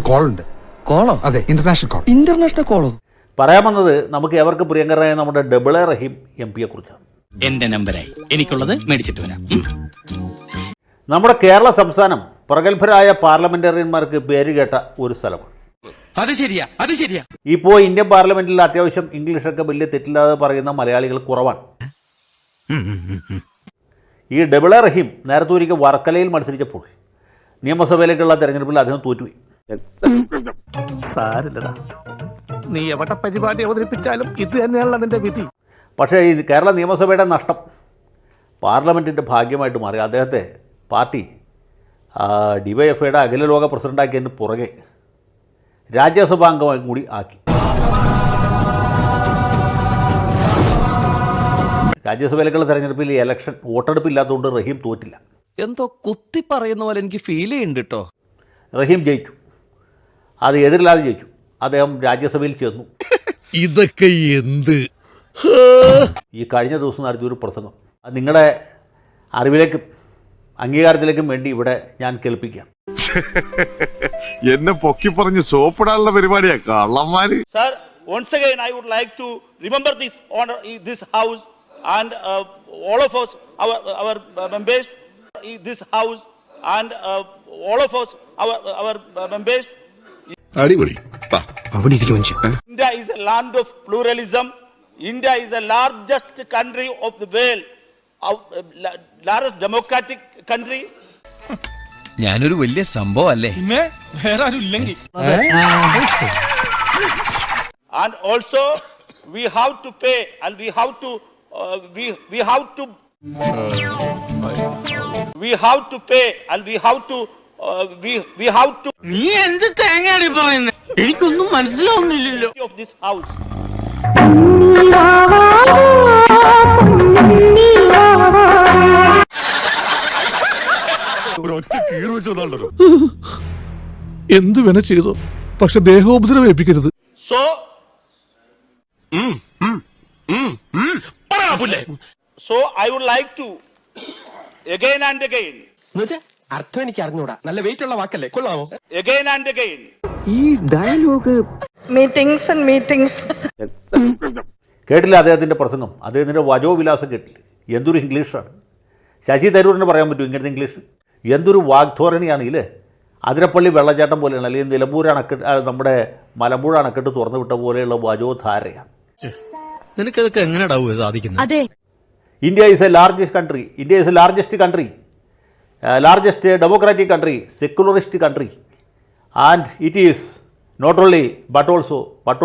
Call ഉണ്ട്. കോളോ? അതെ, international call. International കോളോ? പറയാൻ വന്നത് നമുക്ക് ഏവർക്ക് പ്രിയങ്കരനായ നമ്മുടെ ഡബിളെ റഹീം MP കുറിച്ചാണ്. എന്റെ നമ്പരായി എനിക്കുള്ളത് മേടിച്ചിട്ട് വരാം. നമ്മുടെ കേരള സംസ്ഥാനം പ്രഗത്ഭരായ പാർലമെന്റേറിയന്മാർക്ക് പേര് കേട്ട ഒരു സ്ഥലമാണ്. അത് ശരിയാ, അത് ശരിയാ. ഇപ്പോൾ ഇന്ത്യൻ പാർലമെന്റിൽ അത്യാവശ്യം ഇംഗ്ലീഷൊക്കെ വലിയ തെറ്റില്ലാതെ പറയുന്ന മലയാളികൾ കുറവാണ്. ഈ ഡബിളെ റഹീം നേരത്തെ ഒരിക്കൽ വർക്കലയിൽ മത്സരിച്ചപ്പോൾ നിയമസഭയിലേക്കുള്ള തെരഞ്ഞെടുപ്പിൽ അദ്ദേഹം തോറ്റുപോയി. നീ എവിടെ പരിപാടി അവതരിപ്പിച്ചാലും ഇത് തന്നെയാണല്ലോ അതിന്റെ വിധി. പക്ഷേ ഈ കേരള നിയമസഭയുടെ നഷ്ടം പാർലമെൻറ്റിൻ്റെ ഭാഗ്യമായിട്ട് മാറി. അദ്ദേഹത്തെ പാർട്ടി DYFIയുടെ അഖില ലോക പ്രസിഡൻ്റാക്കിയതിന് പുറകെ രാജ്യസഭാംഗമായി കൂടി ആക്കി. രാജ്യസഭയിലേക്കുള്ള തെരഞ്ഞെടുപ്പിൽ ഇലക്ഷൻ വോട്ടെടുപ്പില്ലാത്തതുകൊണ്ട് റഹീം തോറ്റില്ല. എന്തോ കുത്തി പറയുന്ന പോലെ എനിക്ക് ഫീൽ ചെയ്യുന്നുണ്ട് കേട്ടോ. റഹീം ജയിച്ചു, അത് എതിരില്ലാതെ ജയിച്ചു. അദ്ദേഹം രാജ്യസഭയിൽ ചേർന്നു. ഇതൊക്കെ എന്ത്? ഈ കഴിഞ്ഞ ദിവസം നടത്തിയൊരു പ്രസംഗം അത് നിങ്ങളുടെ അറിവിലേക്കും അംഗീകാരത്തിലേക്കും വേണ്ടി ഇവിടെ ഞാൻ കേൾപ്പിക്കാം. എന്നെ പൊക്കി പറഞ്ഞ് സോപ്പിടാനുള്ള പരിപാടിയാ കള്ളന്മാര്. Sir, once again I would like to remember this honor, this house and all of us, our members, this house and all of us, our members. അടിപൊളി. India is a land of pluralism. India is the largest country of the world, largest democratic country. ഞാനൊരു വലിയ സംഭവം അല്ലേ? വേറെ ആരും ഇല്ലെങ്കിൽ And also we have to pay and we have to pay and we have to നീ എന്ത് തേങ്ങയാണ് പറയുന്നത്? എനിക്കൊന്നും മനസ്സിലാവുന്നില്ലല്ലോ. of this house. എന്തു വേണ ചെയ്തു, പക്ഷെ ദേഹോപദ്രവം ഏൽപ്പിക്കരുത്. So I would like to again and again. അർത്ഥം എനിക്ക് അറിഞ്ഞൂടാ. നല്ല വെയിറ്റ് ഉള്ള വാക്കല്ലേ, കൊള്ളാമോ? Again and again. ഈ ഡയലോഗ് മീറ്റിംഗ്സ് കേട്ടില്ല അദ്ദേഹത്തിൻ്റെ പ്രസംഗം, അദ്ദേഹത്തിൻ്റെ വജോവിലാസം കേട്ടില്ല. എന്തൊരു ഇംഗ്ലീഷാണ്. ശശി തരൂരിന് പറയാൻ പറ്റും ഇങ്ങനത്തെ ഇംഗ്ലീഷ്? എന്തൊരു വാഗ്ധോരണിയാണ് ഇല്ലേ. അതിരപ്പള്ളി വെള്ളച്ചാട്ടം പോലെയാണ്, അല്ലെങ്കിൽ നിലമ്പൂർ അണക്കെട്ട്, നമ്മുടെ മലമ്പുഴ അണക്കെട്ട് തുറന്നു വിട്ട പോലെയുള്ള വജോധാരയാണ്. നിനക്കതൊക്കെ എങ്ങനെയാ സാധിക്കുന്നത്? India is a largest country. India is a largest democratic country, secularist country, and it is not only but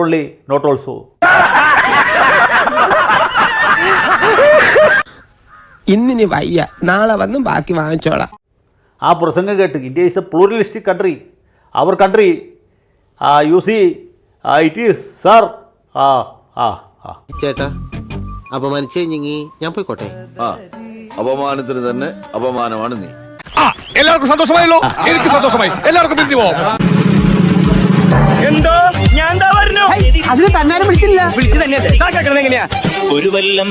only not also. ഇന്നിനി വയ്യ, നാളെ വന്നും ബാക്കി വാങ്ങിച്ചോളാം. ആ പ്രസംഗം കേട്ട് India is a pluralistic country, our country you see it is sir. ചേട്ടാ അപമാനിച്ചേ ഞാൻ പോയിക്കോട്ടെ. അപമാനത്തിന് തന്നെ അപമാനമാണ് നീ. എല്ലാവർക്കും സന്തോഷമായല്ലോ? എനിക്ക് സന്തോഷമായി. എല്ലാവർക്കും പിരിഞ്ഞു പോവാം. എന്തോ ഞാൻ എന്താ പറഞ്ഞു? അതിന് തന്നാലും വിളിച്ചില്ല. വിളിച്ചു തന്നെ എങ്ങനെയാ ഒരു വല്ലം